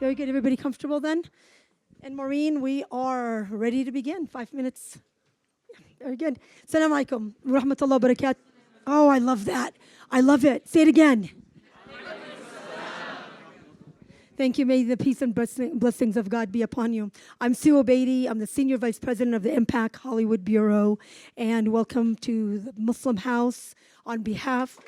Very good. Everybody comfortable then? And Maureen, we are ready to begin. 5 minutes. Very good. Salam alaikum. Rahmatullah barakatuh. Oh, I love that. I love it. Say it again. Thank you. May the peace and blessings of God be upon you. I'm Sue Obeidi. I'm the Senior Vice President of the MPAC Hollywood Bureau. And welcome to the Muslim House on behalf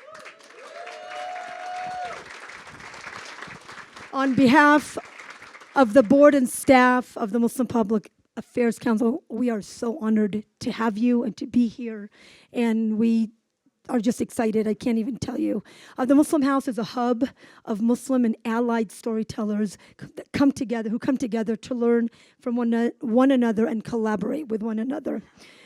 of the board and staff of the Muslim Public Affairs Council. We are so honored to have you and to be here. And we are just excited. I can't even tell you. The Muslim House is a hub of Muslim and allied storytellers that come together to learn from one another and collaborate with one another.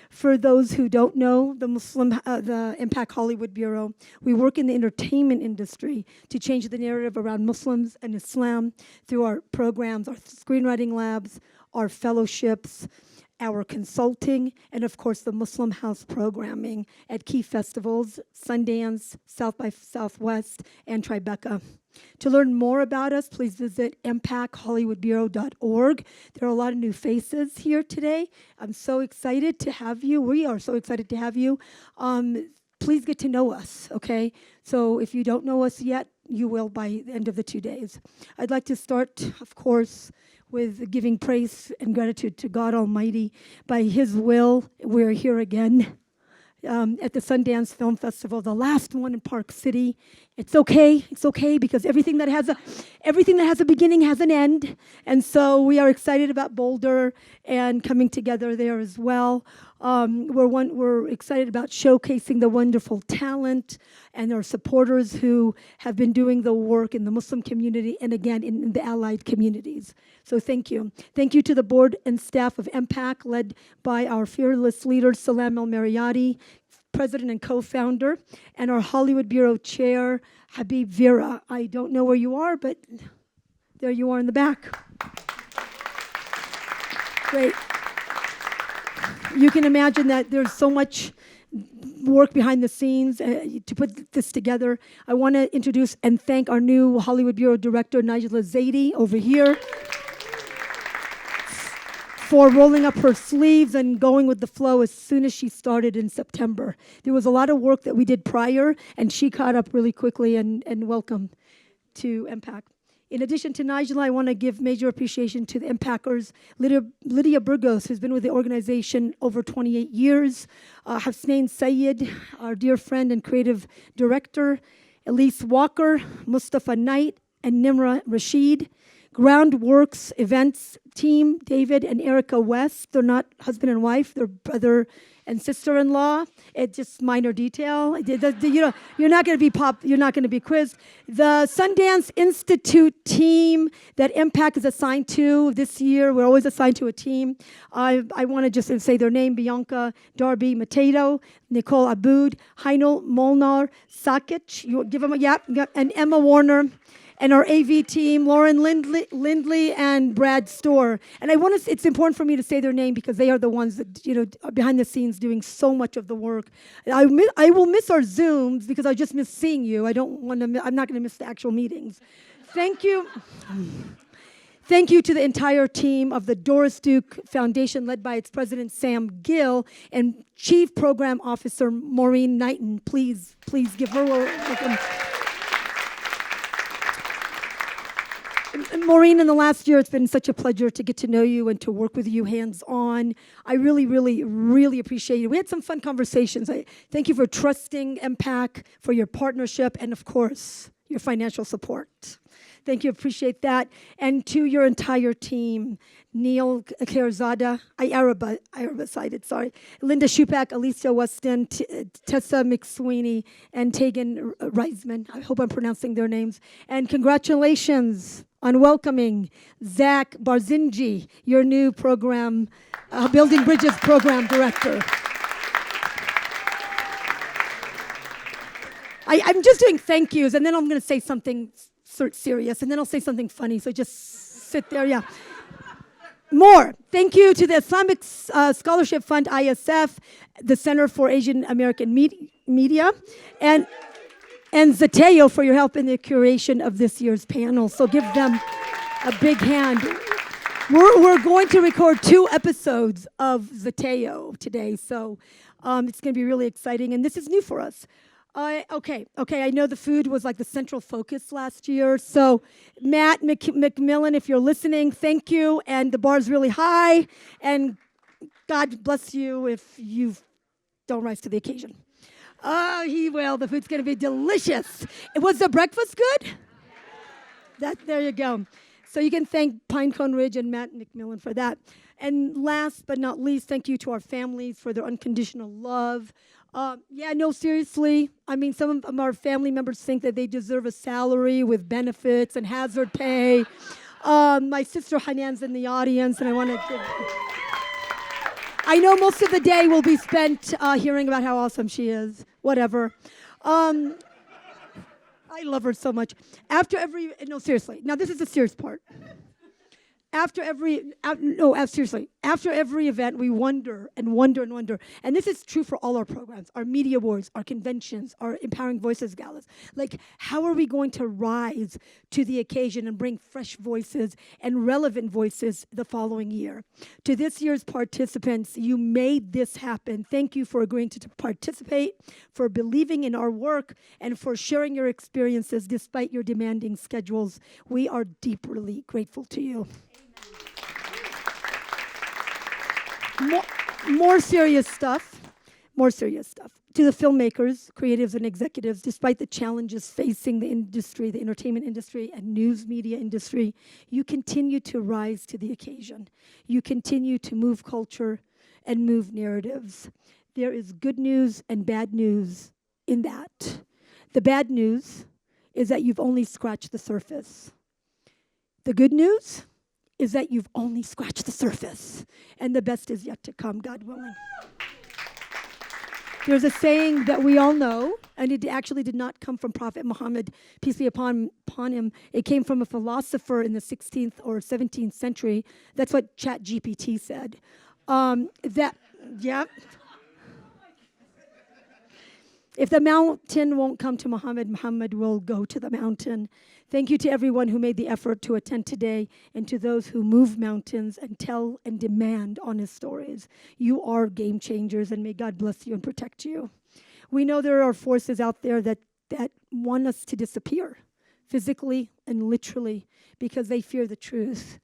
For those who don't know, the MPAC Hollywood Bureau, we work in the entertainment industry to change the narrative around Muslims and Islam through our programs, our screenwriting labs, our fellowships, our consulting, and of course the Muslim House programming at key festivals, Sundance, South by Southwest, and Tribeca. To learn more about us, please visit mpachollywoodbureau.org. There are a lot of new faces here today. I'm so excited to have you. We are so excited to have you. Please get to know us, okay? So if you don't know us yet, you will by the end of the 2 days. I'd like to start, of course, with giving praise and gratitude to God Almighty. By His will, we're here again at the Sundance Film Festival, the last one in Park City. It's okay because everything that has a beginning has an end, and so we are excited about Boulder and coming together there as well. We're excited about showcasing the wonderful talent and our supporters who have been doing the work in the Muslim community and again in the allied communities. So thank you. Thank you to the board and staff of MPAC, led by our fearless leader, Salam Al-Marayati, president and co-founder, and our Hollywood Bureau chair, Habib Vera. I don't know where you are, but there you are in the back. Great. You can imagine that there's so much work behind the scenes to put this together. I want to introduce and thank our new Hollywood Bureau director, Nigella Zaidi, over here, for rolling up her sleeves and going with the flow as soon as she started in September. There was a lot of work that we did prior, and she caught up really quickly, and welcome to MPAC. In addition to Nigella, I want to give major appreciation to the MPACers, Lydia Burgos, who's been with the organization over 28 years, Hasnain Sayed, our dear friend and creative director, Elise Walker, Mustafa Knight, and Nimra Rashid. Groundworks events team, David and Erica West. They're not husband and wife, they're brother and sister-in-law. It's just minor detail. You're not going to be quizzed. The Sundance Institute team that MPAC is assigned to this year, we're always assigned to a team. I want to just say their name: Bianca Darby Matedo, Nicole Aboud, Heinel Molnar Sakic, you give them and Emma Warner. And our AV team, Lauren Lindley and Brad Storr. And it's important for me to say their name because they are the ones that, are behind the scenes doing so much of the work. I will miss our Zooms because I just miss seeing you. I'm not going to miss the actual meetings. Thank you. Thank you to the entire team of the Doris Duke Foundation, led by its president, Sam Gill, and Chief Program Officer, Maureen Knighton. Please give her a welcome. Maureen, in the last year, it's been such a pleasure to get to know you and to work with you hands-on. I really, really, really appreciate it. We had some fun conversations. I thank you for trusting MPAC, for your partnership, and of course, your financial support. Thank you, appreciate that. And to your entire team, Neil Kharzada, Linda Shupak, Alicia Weston, Tessa McSweeney, and Tegan Reisman. I hope I'm pronouncing their names. And congratulations on welcoming Zach Barzinji, your new program, Building Bridges program director. I'm just doing thank yous, and then I'm going to say something serious, and then I'll say something funny, so just sit there, yeah. More. Thank you to the Islamic Scholarship Fund, ISF, the Center for Asian American Media, and Zateo for your help in the curation of this year's panel. So give them a big hand. We're going to record 2 episodes of Zateo today, so it's going to be really exciting, and this is new for us. Okay, I know the food was like the central focus last year, so Matt McMillan, if you're listening, thank you, and the bar's really high, and God bless you if you don't rise to the occasion. Oh, he will. The food's going to be delicious. Was the breakfast good? There you go. So you can thank Pinecone Ridge and Matt McMillan for that. And last but not least, thank you to our families for their unconditional love. Seriously. I mean, some of our family members think that they deserve a salary with benefits and hazard pay. My sister Hanan's in the audience, and I want to give... I know most of the day will be spent hearing about how awesome she is. Whatever. I love her so much. Seriously. Now, this is the serious part. After every event, we wonder and wonder and wonder. And this is true for all our programs, our media awards, our conventions, our Empowering Voices galas. Like, how are we going to rise to the occasion and bring fresh voices and relevant voices the following year? To this year's participants, you made this happen. Thank you for agreeing to participate, for believing in our work, and for sharing your experiences despite your demanding schedules. We are deeply grateful to you. More serious stuff. To the filmmakers, creatives, and executives, despite the challenges facing the industry, the entertainment industry, and news media industry, you continue to rise to the occasion. You continue to move culture and move narratives. There is good news and bad news in that. The bad news is that you've only scratched the surface. The good news is that you've only scratched the surface, and the best is yet to come, God willing. There's a saying that we all know, and it actually did not come from Prophet Muhammad, peace be upon him. It came from a philosopher in the 16th or 17th century. That's what ChatGPT said. If the mountain won't come to Muhammad, Muhammad will go to the mountain. Thank you to everyone who made the effort to attend today, and to those who move mountains and tell and demand honest stories. You are game changers, and may God bless you and protect you. We know there are forces out there that want us to disappear, physically and literally, because they fear the truth.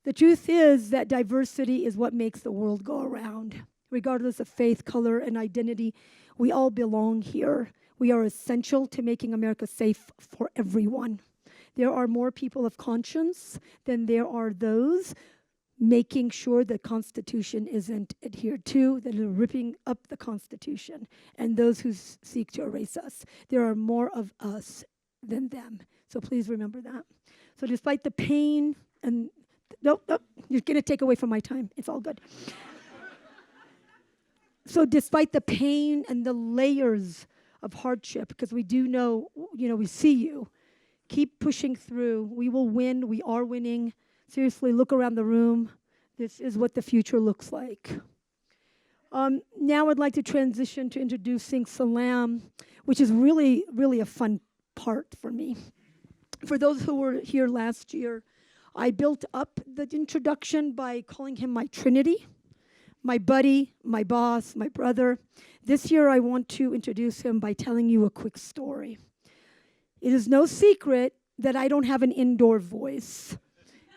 The truth is that diversity is what makes the world go around. Regardless of faith, color, and identity, we all belong here. We are essential to making America safe for everyone. There are more people of conscience than there are those making sure the Constitution isn't adhered to, that are ripping up the Constitution, and those who seek to erase us. There are more of us than them. So please remember that. So despite the pain and... Nope, you're going to take away from my time. It's all good. So despite the pain and the layers of hardship, because we do know, we see you, keep pushing through. We will win. We are winning. Seriously, look around the room. This is what the future looks like. Now I'd like to transition to introducing Salam, which is really, really a fun part for me. For those who were here last year, I built up the introduction by calling him my Trinity. My buddy, my boss, my brother. This year I want to introduce him by telling you a quick story. It is no secret that I don't have an indoor voice.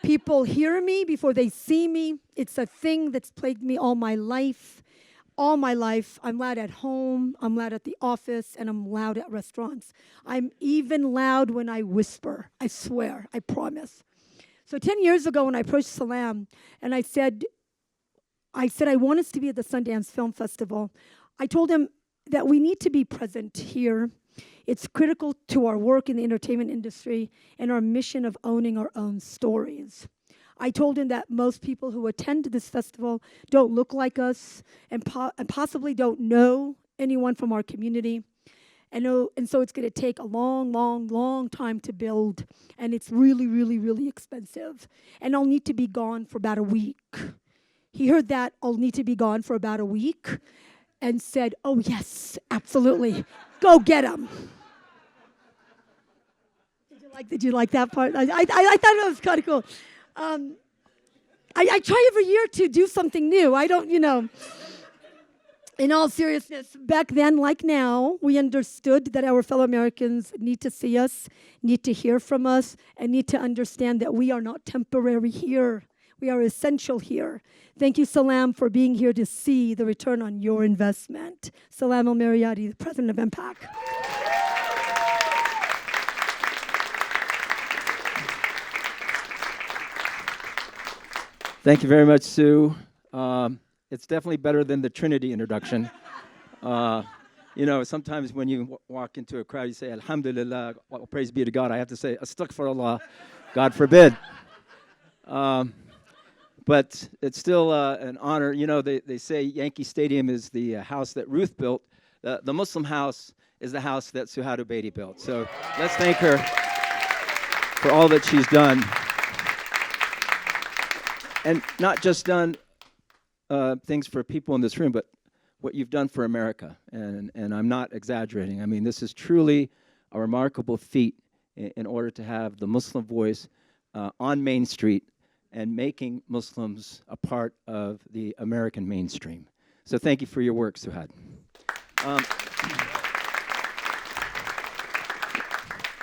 People hear me before they see me. It's a thing that's plagued me all my life. All my life, I'm loud at home, I'm loud at the office, and I'm loud at restaurants. I'm even loud when I whisper. I swear, I promise. So 10 years ago when I approached Salam and I said I want us to be at the Sundance Film Festival. I told him that we need to be present here. It's critical to our work in the entertainment industry and our mission of owning our own stories. I told him that most people who attend this festival don't look like us and possibly don't know anyone from our community. And so it's going to take a long, long, long time to build, and it's really, really, really expensive. And I'll need to be gone for about a week. He heard that I'll need to be gone for about a week and said, oh, yes, absolutely. Go get him. Did you like that part? I thought it was kind of cool. I try every year to do something new. I don't, in all seriousness, back then, like now, we understood that our fellow Americans need to see us, need to hear from us, and need to understand that we are not temporary here. We are essential here. Thank you, Salam, for being here to see the return on your investment. Salam Al-Marayati, the president of MPAC. Thank you very much, Sue. It's definitely better than the Trinity introduction. Sometimes when you walk into a crowd, you say, Alhamdulillah, well, praise be to God. I have to say, Astaghfirullah, God forbid. But it's still an honor. They say Yankee Stadium is the house that Ruth built. The Muslim house is the house that Suhad Obeidi built. So let's thank her for all that she's done. And not just done things for people in this room, but what you've done for America. And I'm not exaggerating. I mean, this is truly a remarkable feat in order to have the Muslim voice on Main Street and making Muslims a part of the American mainstream. So thank you for your work, Suhad.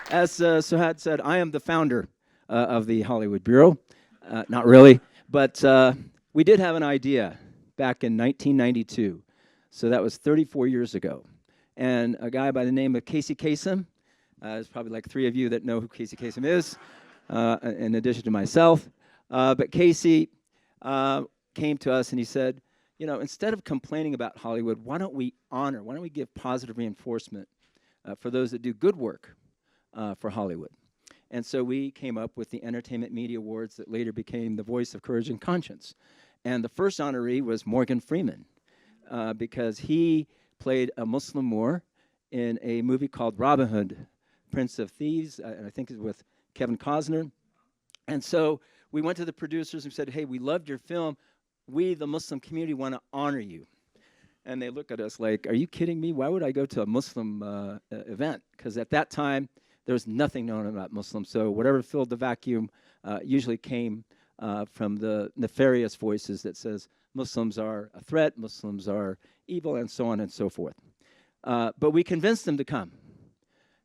As Suhad said, I am the founder of the Hollywood Bureau. Not really. But we did have an idea back in 1992, so that was 34 years ago. And a guy by the name of Casey Kasem, there's probably like 3 of you that know who Casey Kasem is, in addition to myself. But Casey came to us and he said, instead of complaining about Hollywood, why don't we give positive reinforcement for those that do good work for Hollywood? And so we came up with the Entertainment Media Awards that later became the Voice of Courage and Conscience. And the first honoree was Morgan Freeman, because he played a Muslim Moor in a movie called Robin Hood, Prince of Thieves, and I think it was with Kevin Costner. And so we went to the producers and said, hey, we loved your film. We, the Muslim community, want to honor you. And they look at us like, are you kidding me? Why would I go to a Muslim event? Because at that time, there was nothing known about Muslims. So whatever filled the vacuum usually came from the nefarious voices that says Muslims are a threat, Muslims are evil, and so on and so forth. But we convinced them to come.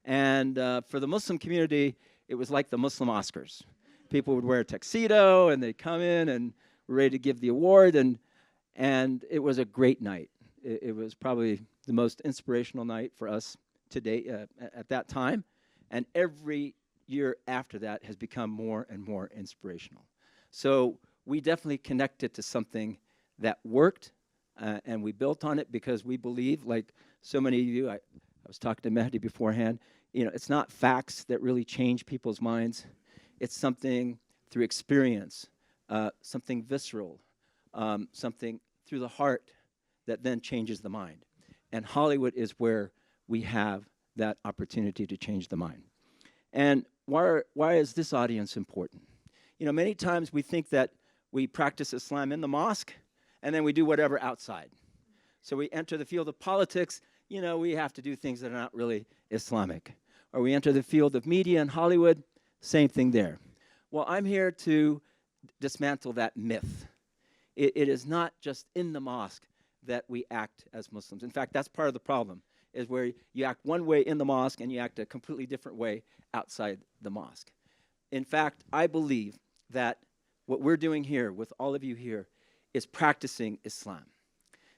And for the Muslim community, it was like the Muslim Oscars. People would wear a tuxedo, and they'd come in and were ready to give the award. And it was a great night. It was probably the most inspirational night for us today at that time. And every year after that has become more and more inspirational. So we definitely connected to something that worked, and we built on it because we believe, like so many of you, I was talking to Mehdi beforehand, it's not facts that really change people's minds. It's something through experience, something visceral, something through the heart that then changes the mind. And Hollywood is where we have that opportunity to change the mind. And why is this audience important? Many times we think that we practice Islam in the mosque, and then we do whatever outside. So we enter the field of politics, we have to do things that are not really Islamic. Or we enter the field of media and Hollywood, same thing there. Well, I'm here to dismantle that myth. It is not just in the mosque that we act as Muslims. In fact, that's part of the problem, is where you act one way in the mosque and you act a completely different way outside the mosque. In fact, I believe that what we're doing here with all of you here is practicing Islam.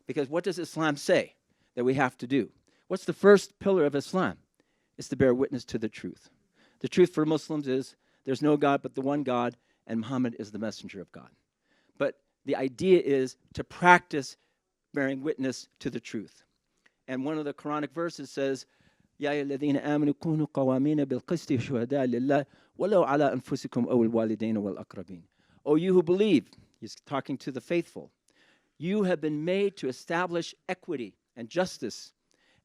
Because what does Islam say that we have to do? What's the first pillar of Islam? It's to bear witness to the truth. The truth for Muslims is there's no God but the one God, and Muhammad is the messenger of God. But the idea is to practice bearing witness to the truth. And one of the Quranic verses says, Ya ayyuhalladhina amanu kunu qawamina bil qisti shuhada lillah walau ala anfusikum aw al walidain wal aqrabin. O you who believe, he's talking to the faithful, you have been made to establish equity and justice,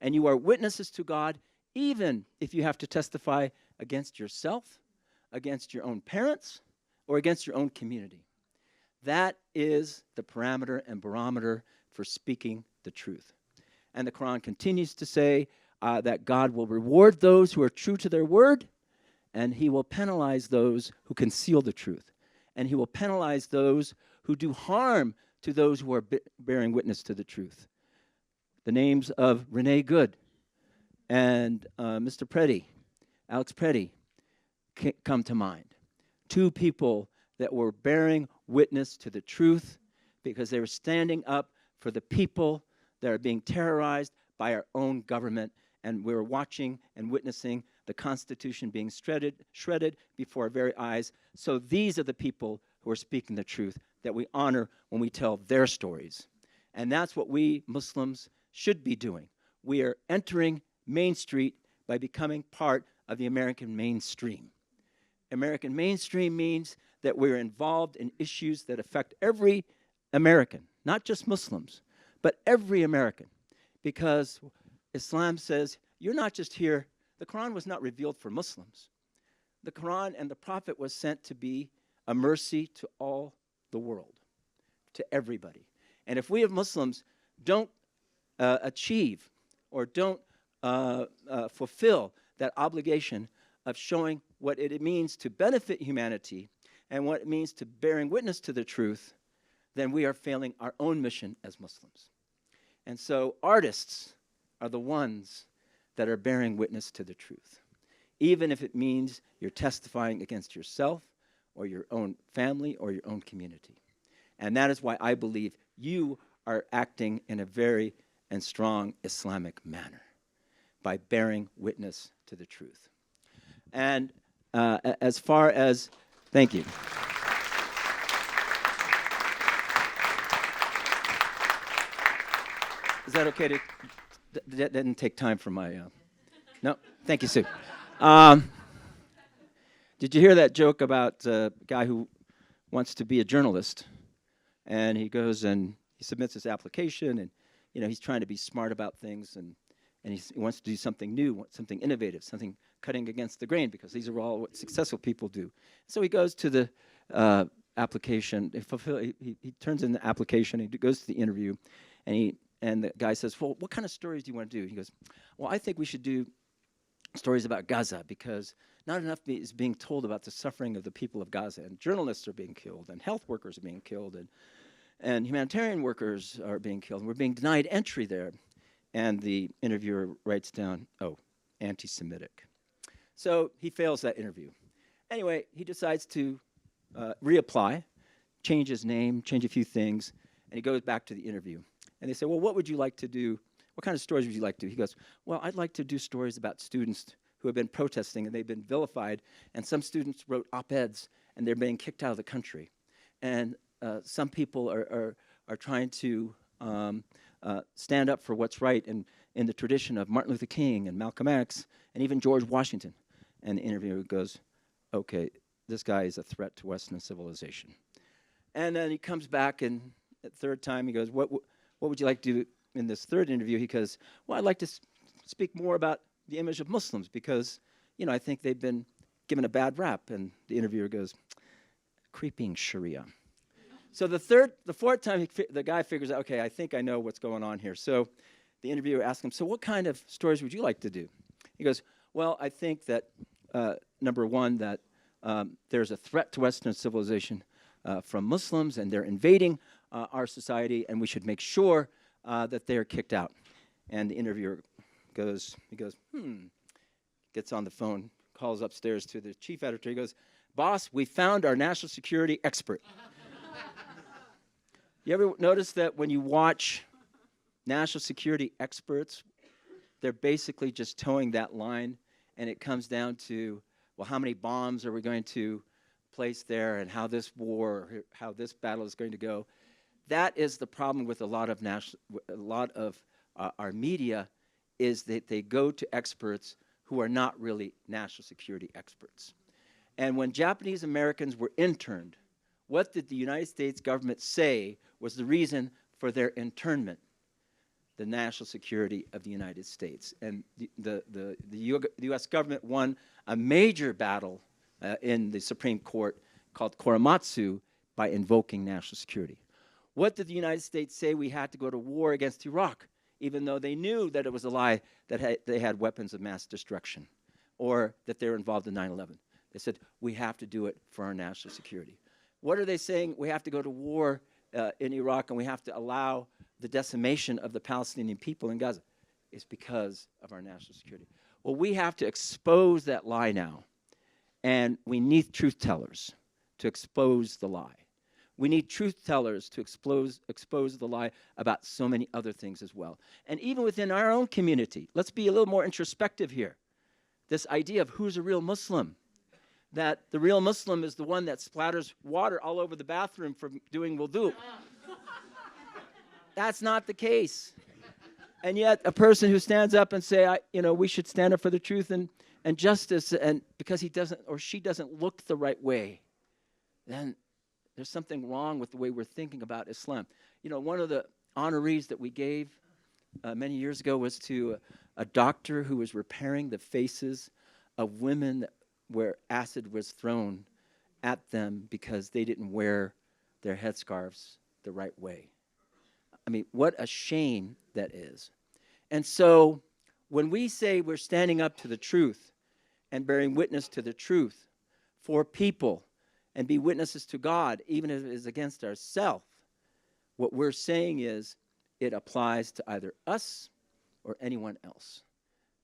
and you are witnesses to God even if you have to testify against yourself, against your own parents, or against your own community. That is the parameter and barometer for speaking the truth. And the Quran continues to say that God will reward those who are true to their word and he will penalize those who conceal the truth, and he will penalize those who do harm to those who are bearing witness to the truth. The names of Renee Good and Mr. Preddy, Alex Preddy, come to mind. Two people that were bearing witness to the truth because they were standing up for the people that are being terrorized by our own government, and we were watching and witnessing the Constitution being shredded before our very eyes. So these are the people who are speaking the truth that we honor when we tell their stories. And that's what we Muslims should be doing. We are entering Main Street by becoming part of the American mainstream. American mainstream means that we're involved in issues that affect every American, not just Muslims, but every American. Because Islam says, you're not just here. The Quran was not revealed for Muslims. The Quran and the Prophet was sent to be a mercy to all the world, to everybody. And if we as Muslims don't achieve or don't fulfill that obligation of showing what it means to benefit humanity and what it means to bearing witness to the truth, then we are failing our own mission as Muslims. And so artists are the ones that are bearing witness to the truth, even if it means you're testifying against yourself or your own family or your own community. And that is why I believe you are acting in a very and strong Islamic manner by bearing witness to the truth. And as far as, thank you. Is that okay to, that didn't take time for my, no, thank you, Sue. Did you hear that joke about a guy who wants to be a journalist, and he goes and he submits his application, and he's trying to be smart about things, and he wants to do something new, something innovative, something cutting against the grain, because these are all what successful people do. So he goes to the application, he turns in the application, he goes to the interview, and the guy says, well, what kind of stories do you want to do? He goes, well, I think we should do stories about Gaza, because not enough is being told about the suffering of the people of Gaza, and journalists are being killed, and health workers are being killed, and humanitarian workers are being killed, and we're being denied entry there. And the interviewer writes down, oh, anti-Semitic. So he fails that interview. Anyway, he decides to reapply, change his name, change a few things, and he goes back to the interview. And they say, well, what would you like to do? What kind of stories would you like to do? He goes, well, I'd like to do stories about students who have been protesting and they've been vilified, and some students wrote op-eds and they're being kicked out of the country. And some people are trying to stand up for what's right in the tradition of Martin Luther King and Malcolm X and even George Washington. And the interviewer goes, okay, this guy is a threat to Western civilization. And then he comes back, and the third time he goes, what would you like to do in this third interview? He goes, well, I'd like to speak more about the image of Muslims, because, I think they've been given a bad rap. And the interviewer goes, creeping Sharia. So the fourth time, the guy figures out, okay, I think I know what's going on here. So the interviewer asks him, so what kind of stories would you like to do? He goes, well, I think that, number one, that there's a threat to Western civilization from Muslims, and they're invading our society, and we should make sure that they're kicked out. And the interviewer goes, gets on the phone, calls upstairs to the chief editor. He goes, boss, we found our national security expert. You ever notice that when you watch national security experts, they're basically just towing that line, and it comes down to, well, how many bombs are we going to place there, and how this war, how this battle is going to go. That is the problem with a lot of our media, is that they go to experts who are not really national security experts. And when Japanese Americans were interned, what did the United States government say was the reason for their internment? The national security of the United States. And the U.S. government won a major battle in the Supreme Court called Korematsu by invoking national security. What did the United States say? We had to go to war against Iraq, even though they knew that it was a lie, that they had weapons of mass destruction. or that they're involved in 9/11. They said, we have to do it for our national security. What are they saying? We have to go to war in Iraq, and we have to allow the decimation of the Palestinian people in Gaza. It's because of our national security. Well, we have to expose that lie now, and we need truth tellers to expose the lie. We need truth tellers to expose the lie about so many other things as well. And even within our own community, let's be a little more introspective here. This idea of who's a real Muslim, that the real Muslim is the one that splatters water all over the bathroom from doing wudu. That's not the case. And yet a person who stands up and say, we should stand up for the truth and justice, and because he doesn't or she doesn't look the right way, then there's something wrong with the way we're thinking about Islam. One of the honorees that we gave many years ago was to a doctor who was repairing the faces of women where acid was thrown at them because they didn't wear their headscarves the right way. I mean, what a shame that is. And so when we say we're standing up to the truth and bearing witness to the truth for people and be witnesses to God, even if it is against ourselves, what we're saying is it applies to either us or anyone else.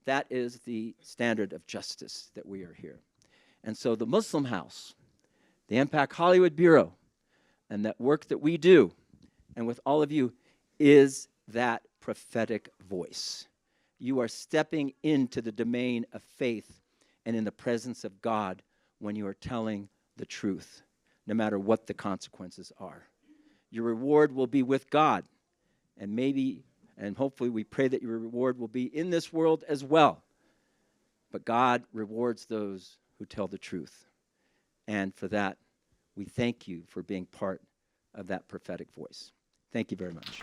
That is the standard of justice that we are here. And so the Muslim House, the MPAC Hollywood Bureau, and that work that we do, and with all of you, is that prophetic voice. You are stepping into the domain of faith and in the presence of God when you are telling the truth, no matter what the consequences are. Your reward will be with God, and hopefully we pray that your reward will be in this world as well. But God rewards those who tell the truth. And for that, we thank you for being part of that prophetic voice. Thank you very much.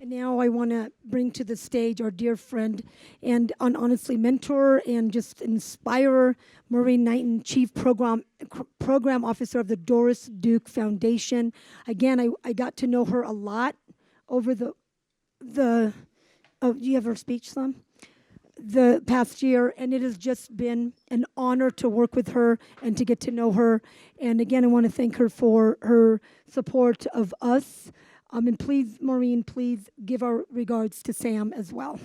And now I want to bring to the stage our dear friend and honestly mentor and just inspirer, Maureen Knighton, Chief Program Officer of the Doris Duke Foundation. Again, I got to know her a lot over the do you have her speech, Sam? The past year, and it has just been an honor to work with her and to get to know her. And again, I want to thank her for her support of us. And please, Maureen, please give our regards to Sam as well.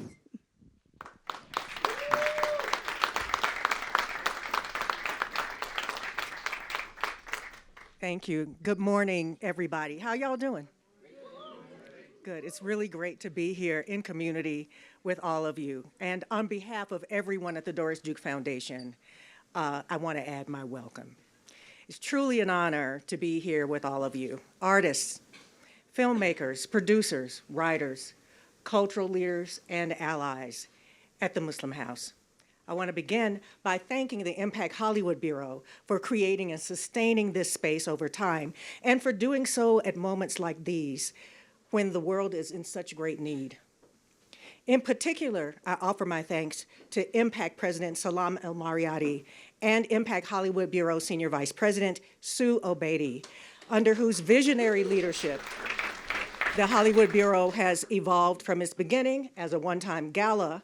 Thank you. Good morning, everybody. How y'all doing? Good. It's really great to be here in community with all of you. And on behalf of everyone at the Doris Duke Foundation, I want to add my welcome. It's truly an honor to be here with all of you, artists, filmmakers, producers, writers, cultural leaders, and allies at the Muslim House. I want to begin by thanking the MPAC Hollywood Bureau for creating and sustaining this space over time, and for doing so at moments like these, when the world is in such great need. In particular, I offer my thanks to MPAC President Salam Al-Marayati and MPAC Hollywood Bureau Senior Vice President Sue Obeidi, under whose visionary leadership the Hollywood Bureau has evolved from its beginning as a one-time gala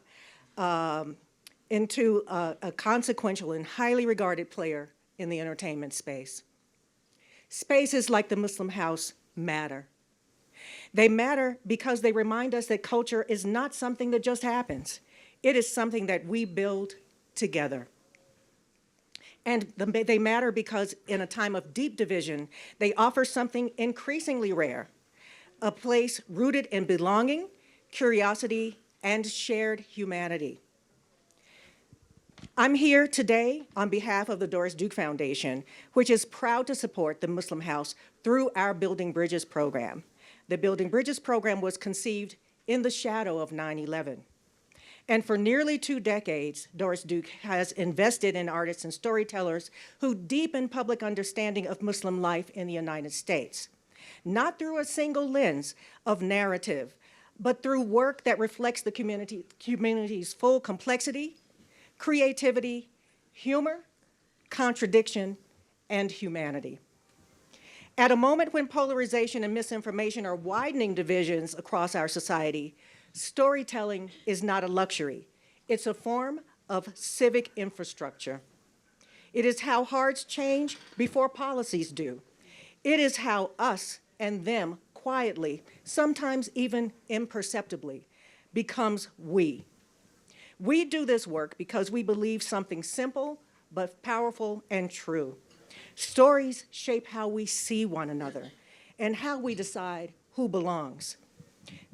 into a consequential and highly regarded player in the entertainment space. Spaces like the Muslim House matter. They matter because they remind us that culture is not something that just happens. It is something that we build together. And they matter because in a time of deep division, they offer something increasingly rare, a place rooted in belonging, curiosity, and shared humanity. I'm here today on behalf of the Doris Duke Foundation, which is proud to support the Muslim House through our Building Bridges program. The Building Bridges program was conceived in the shadow of 9/11. And for nearly 2 decades, Doris Duke has invested in artists and storytellers who deepen public understanding of Muslim life in the United States, not through a single lens of narrative, but through work that reflects the community's full complexity, creativity, humor, contradiction, and humanity. At a moment when polarization and misinformation are widening divisions across our society, storytelling is not a luxury. It's a form of civic infrastructure. It is how hearts change before policies do. It is how us and them quietly, sometimes even imperceptibly, becomes we. We do this work because we believe something simple but powerful and true. Stories shape how we see one another and how we decide who belongs.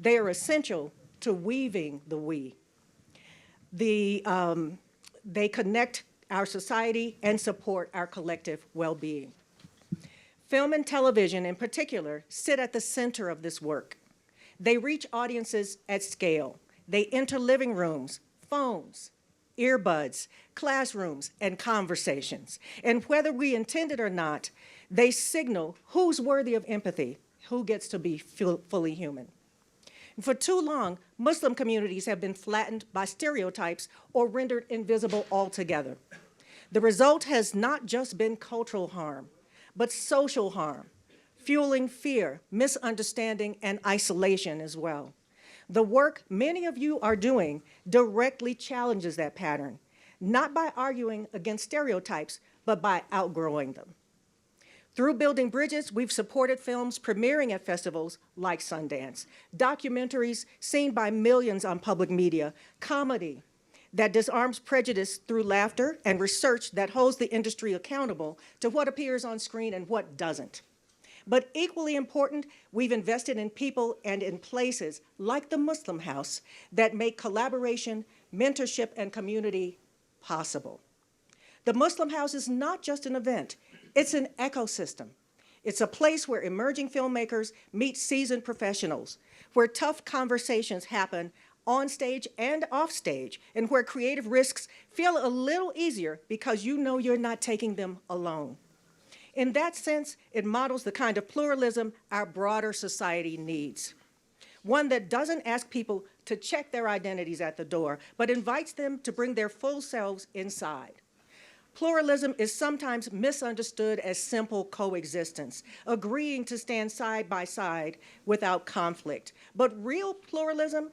They are essential to weaving the we. They connect our society and support our collective well-being. Film and television in particular sit at the center of this work. They reach audiences at scale. They enter living rooms, phones, earbuds, classrooms, and conversations. And whether we intend it or not, they signal who's worthy of empathy, who gets to be fully human. For too long, Muslim communities have been flattened by stereotypes or rendered invisible altogether. The result has not just been cultural harm, but social harm, fueling fear, misunderstanding, and isolation as well. The work many of you are doing directly challenges that pattern, not by arguing against stereotypes, but by outgrowing them. Through Building Bridges, we've supported films premiering at festivals like Sundance, documentaries seen by millions on public media, comedy that disarms prejudice through laughter, and research that holds the industry accountable to what appears on screen and what doesn't. But equally important, we've invested in people and in places like the Muslim House that make collaboration, mentorship, and community possible. The Muslim House is not just an event, it's an ecosystem. It's a place where emerging filmmakers meet seasoned professionals, where tough conversations happen on stage and off stage, and where creative risks feel a little easier because you know you're not taking them alone. In that sense, it models the kind of pluralism our broader society needs. One that doesn't ask people to check their identities at the door, but invites them to bring their full selves inside. Pluralism is sometimes misunderstood as simple coexistence, agreeing to stand side by side without conflict. But real pluralism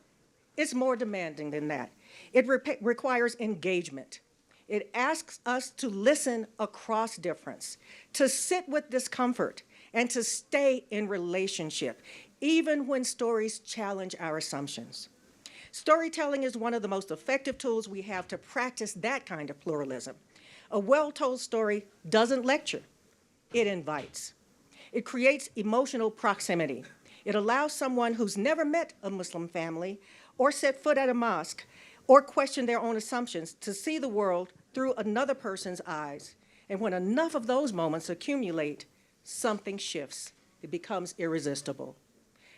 is more demanding than that. It requires engagement. It asks us to listen across difference, to sit with discomfort, and to stay in relationship, even when stories challenge our assumptions. Storytelling is one of the most effective tools we have to practice that kind of pluralism. A well-told story doesn't lecture, it invites. It creates emotional proximity. It allows someone who's never met a Muslim family or set foot at a mosque or question their own assumptions to see the world through another person's eyes. And when enough of those moments accumulate, something shifts. It becomes irresistible.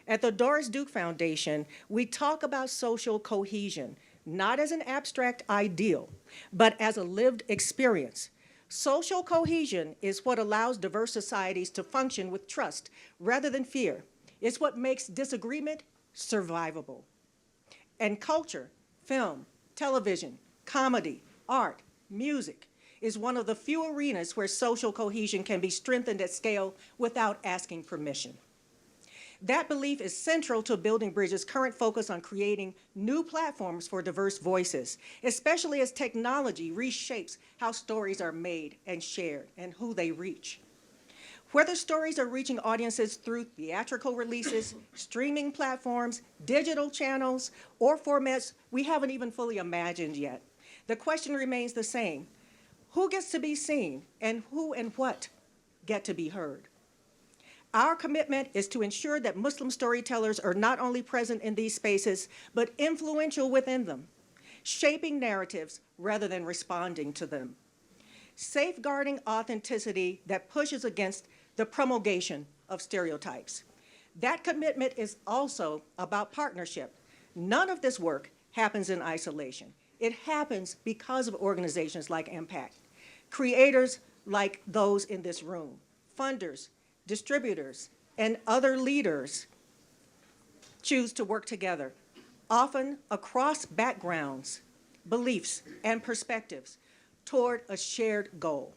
At the Doris Duke Foundation, we talk about social cohesion, not as an abstract ideal, but as a lived experience. Social cohesion is what allows diverse societies to function with trust rather than fear. It's what makes disagreement survivable. And culture, film, television, comedy, art, music is one of the few arenas where social cohesion can be strengthened at scale without asking permission. That belief is central to Building Bridges' current focus on creating new platforms for diverse voices, especially as technology reshapes how stories are made and shared and who they reach. Whether stories are reaching audiences through theatrical releases, streaming platforms, digital channels, or formats we haven't even fully imagined yet, the question remains the same. Who gets to be seen, and who and what get to be heard? Our commitment is to ensure that Muslim storytellers are not only present in these spaces, but influential within them, shaping narratives rather than responding to them. Safeguarding authenticity that pushes against the promulgation of stereotypes. That commitment is also about partnership. None of this work happens in isolation. It happens because of organizations like MPAC, creators like those in this room, funders, distributors, and other leaders choose to work together, often across backgrounds, beliefs, and perspectives toward a shared goal.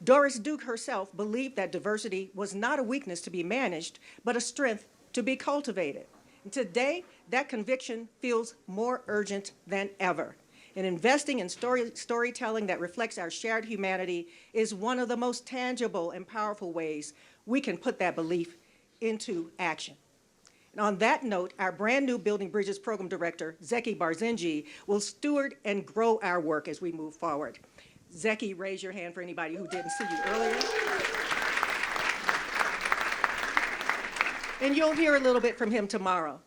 Doris Duke herself believed that diversity was not a weakness to be managed, but a strength to be cultivated. And today, that conviction feels more urgent than ever. And investing in storytelling that reflects our shared humanity is one of the most tangible and powerful ways we can put that belief into action. And on that note, our brand new Building Bridges Program Director, Zeki Barzenji, will steward and grow our work as we move forward. Zeki, raise your hand for anybody who didn't see you earlier. And you'll hear a little bit from him tomorrow.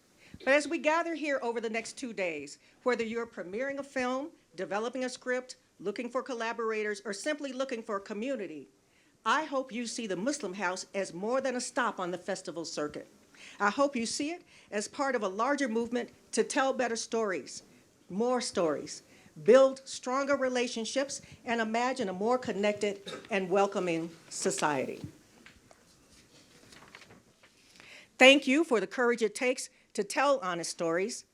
But as we gather here over the next 2 days, whether you're premiering a film, developing a script, looking for collaborators, or simply looking for a community, I hope you see the Muslim House as more than a stop on the festival circuit. I hope you see it as part of a larger movement to tell better stories, more stories, build stronger relationships, and imagine a more connected and welcoming society. Thank you for the courage it takes to tell honest stories.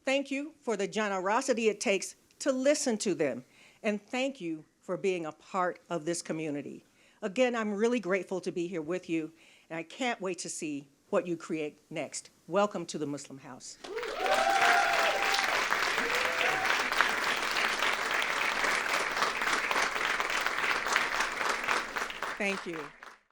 Thank you for the generosity it takes to listen to them. And thank you for being a part of this community. Again, I'm really grateful to be here with you, and I can't wait to see what you create next. Welcome to the Muslim House. Thank you.